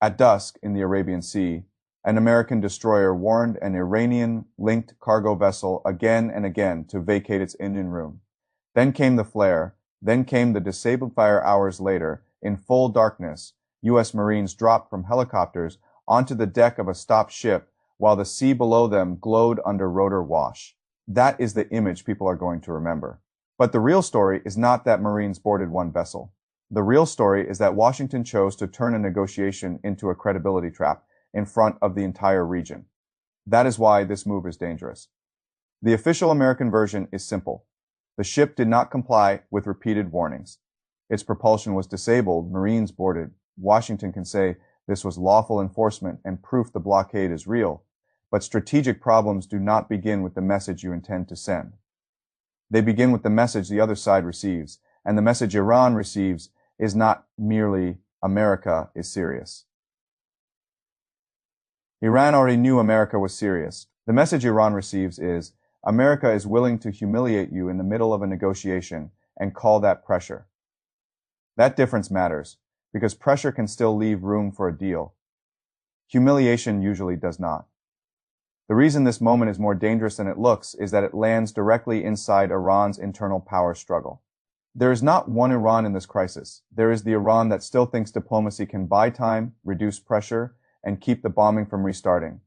At dusk in the Arabian Sea, an American destroyer warned an Iranian-linked cargo vessel again and again to vacate its engine room. Then came the flare, then came the disabled fire hours later. In full darkness, U.S. Marines dropped from helicopters onto the deck of a stopped ship while the sea below them glowed under rotor wash. That is the image people are going to remember. But the real story is not that Marines boarded one vessel. The real story is that Washington chose to turn a negotiation into a credibility trap in front of the entire region. That is why this move is dangerous. The official American version is simple. The ship did not comply with repeated warnings. Its propulsion was disabled, Marines boarded. Washington can say this was lawful enforcement and proof the blockade is real. But strategic problems do not begin with the message you intend to send. They begin with the message the other side receives, and the message Iran receives is not merely America is serious. Iran already knew America was serious. The message Iran receives is, America is willing to humiliate you in the middle of a negotiation and call that pressure. That difference matters, because pressure can still leave room for a deal. Humiliation usually does not. The reason this moment is more dangerous than it looks is that it lands directly inside Iran's internal power struggle. There is not one Iran in this crisis. There is the Iran that still thinks diplomacy can buy time, reduce pressure, and keep the bombing from restarting.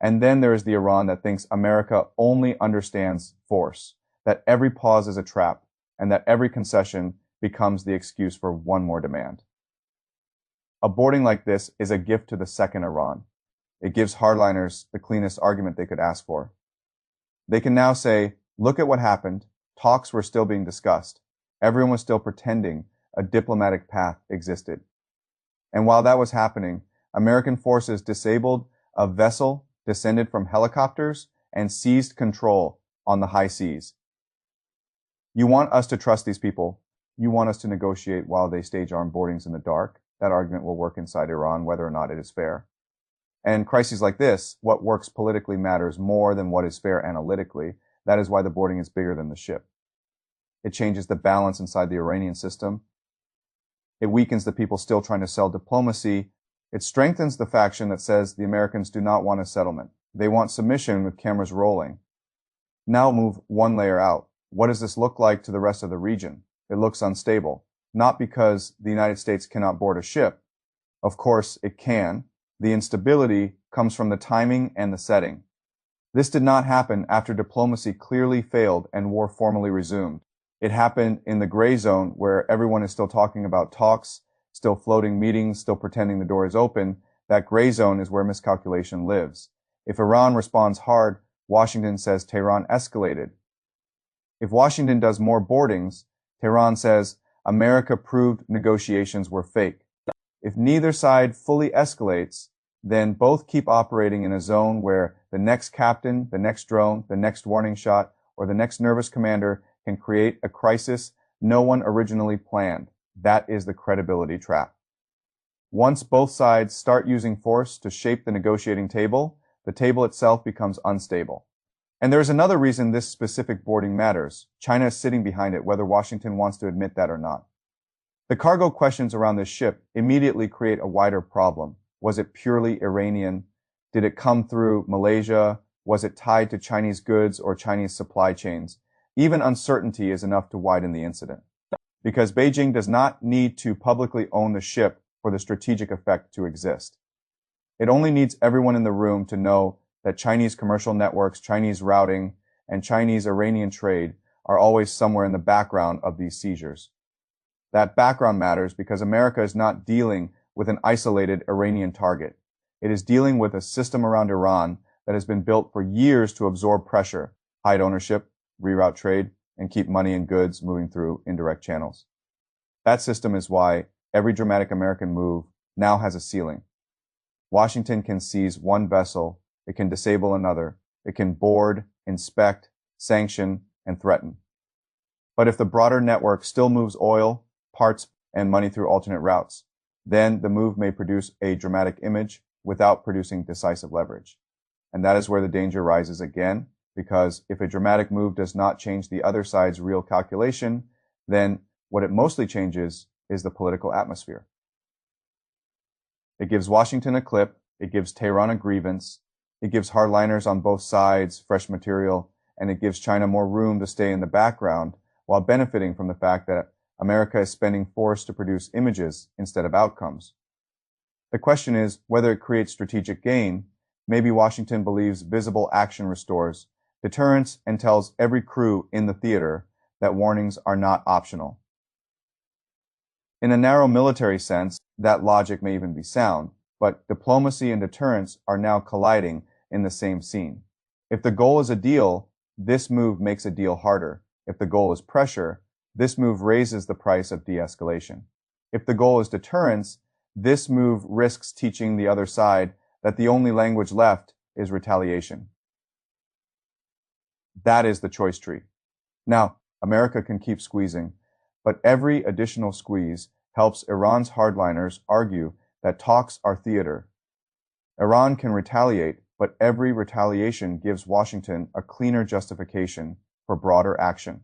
And then there is the Iran that thinks America only understands force, that every pause is a trap, and that every concession becomes the excuse for one more demand. A boarding like this is a gift to the second Iran. It gives hardliners the cleanest argument they could ask for. They can now say, look at what happened. Talks were still being discussed. Everyone was still pretending a diplomatic path existed. And while that was happening, American forces disabled a vessel, descended from helicopters, and seized control on the high seas. You want us to trust these people. You want us to negotiate while they stage armed boardings in the dark. That argument will work inside Iran, whether or not it is fair. And crises like this, what works politically matters more than what is fair analytically. That is why the boarding is bigger than the ship. It changes the balance inside the Iranian system. It weakens the people still trying to sell diplomacy. It strengthens the faction that says the Americans do not want a settlement. They want submission with cameras rolling. Now move one layer out. What does this look like to the rest of the region? It looks unstable. Not because the United States cannot board a ship. Of course, it can. The instability comes from the timing and the setting. This did not happen after diplomacy clearly failed and war formally resumed. It happened in the gray zone where everyone is still talking about talks, still floating meetings, still pretending the door is open. That gray zone is where miscalculation lives. If Iran responds hard, Washington says Tehran escalated. If Washington does more boardings, Tehran says America proved negotiations were fake. If neither side fully escalates, then both keep operating in a zone where the next captain, the next drone, the next warning shot, or the next nervous commander can create a crisis no one originally planned. That is the credibility trap. Once both sides start using force to shape the negotiating table, the table itself becomes unstable. And there's another reason this specific boarding matters. China is sitting behind it, whether Washington wants to admit that or not. The cargo questions around this ship immediately create a wider problem. Was it purely Iranian? Did it come through Malaysia? Was it tied to Chinese goods or Chinese supply chains? Even uncertainty is enough to widen the incident. Because Beijing does not need to publicly own the ship for the strategic effect to exist. It only needs everyone in the room to know that Chinese commercial networks, Chinese routing, and Chinese-Iranian trade are always somewhere in the background of these seizures. That background matters because America is not dealing with an isolated Iranian target. It is dealing with a system around Iran that has been built for years to absorb pressure, hide ownership, reroute trade, and keep money and goods moving through indirect channels. That system is why every dramatic American move now has a ceiling. Washington can seize one vessel, it can disable another, it can board, inspect, sanction, and threaten. But if the broader network still moves oil, parts, and money through alternate routes, then the move may produce a dramatic image without producing decisive leverage. And that is where the danger rises again, because if a dramatic move does not change the other side's real calculation, then what it mostly changes is the political atmosphere. It gives Washington a clip, it gives Tehran a grievance, it gives hardliners on both sides fresh material, and it gives China more room to stay in the background while benefiting from the fact that America is spending force to produce images instead of outcomes. The question is whether it creates strategic gain. Maybe Washington believes visible action restores deterrence and tells every crew in the theater that warnings are not optional. In a narrow military sense, that logic may even be sound, but diplomacy and deterrence are now colliding in the same scene. If the goal is a deal, this move makes a deal harder. If the goal is pressure, this move raises the price of de-escalation. If the goal is deterrence, this move risks teaching the other side that the only language left is retaliation. That is the choice tree. Now, America can keep squeezing, but every additional squeeze helps Iran's hardliners argue that talks are theater. Iran can retaliate, but every retaliation gives Washington a cleaner justification for broader action.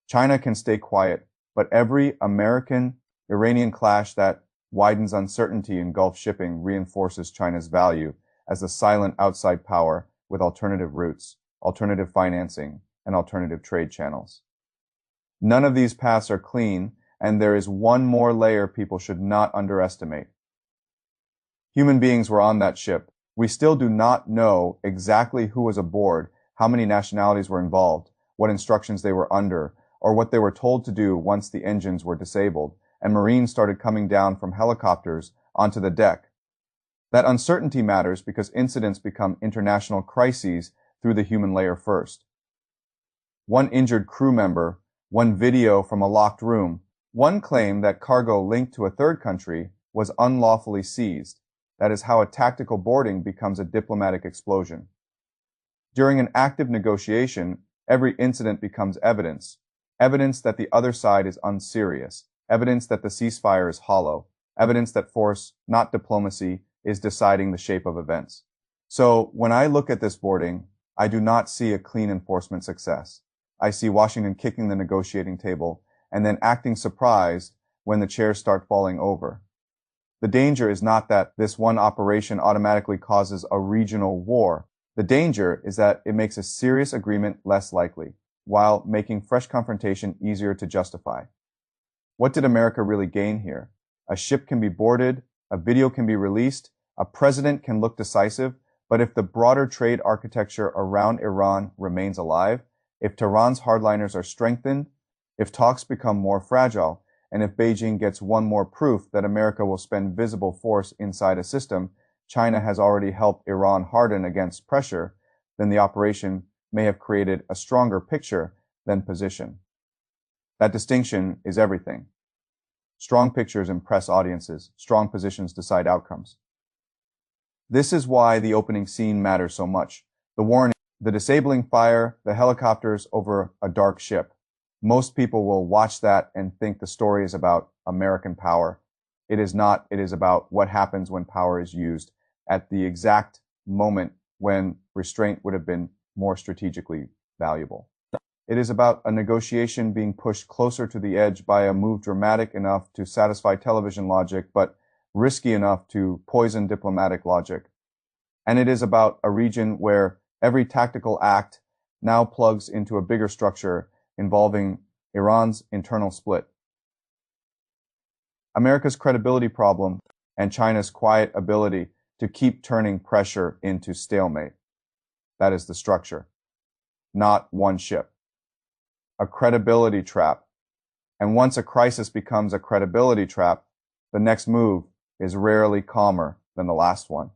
China can stay quiet, but every American-Iranian clash that widens uncertainty in Gulf shipping reinforces China's value as a silent outside power with alternative routes, alternative financing, and alternative trade channels. None of these paths are clean, and there is one more layer people should not underestimate. Human beings were on that ship. We still do not know exactly who was aboard, how many nationalities were involved, what instructions they were under, or what they were told to do once the engines were disabled, and Marines started coming down from helicopters onto the deck. That uncertainty matters because incidents become international crises through the human layer first. One injured crew member, one video from a locked room, one claim that cargo linked to a third country was unlawfully seized. That is how a tactical boarding becomes a diplomatic explosion. During an active negotiation, every incident becomes evidence. Evidence that the other side is unserious. Evidence that the ceasefire is hollow. Evidence that force, not diplomacy, is deciding the shape of events. So when I look at this boarding, I do not see a clean enforcement success. I see Washington kicking the negotiating table and then acting surprised when the chairs start falling over. The danger is not that this one operation automatically causes a regional war. The danger is that it makes a serious agreement less likely, while making fresh confrontation easier to justify. What did America really gain here? A ship can be boarded, a video can be released, a president can look decisive, but if the broader trade architecture around Iran remains alive, if Tehran's hardliners are strengthened, if talks become more fragile, and if Beijing gets one more proof that America will spend visible force inside a system China has already helped Iran harden against pressure, then the operation may have created a stronger picture than position. That distinction is everything. Strong pictures impress audiences. Strong positions decide outcomes. This is why the opening scene matters so much. The warning, the disabling fire, the helicopters over a dark ship. Most people will watch that and think the story is about American power. It is not. It is about what happens when power is used at the exact moment when restraint would have been more strategically valuable. It is about a negotiation being pushed closer to the edge by a move dramatic enough to satisfy television logic, but risky enough to poison diplomatic logic. And it is about a region where every tactical act now plugs into a bigger structure involving Iran's internal split. America's credibility problem and China's quiet ability to keep turning pressure into stalemate. That is the structure, not one ship. A credibility trap. And once a crisis becomes a credibility trap, the next move is rarely calmer than the last one.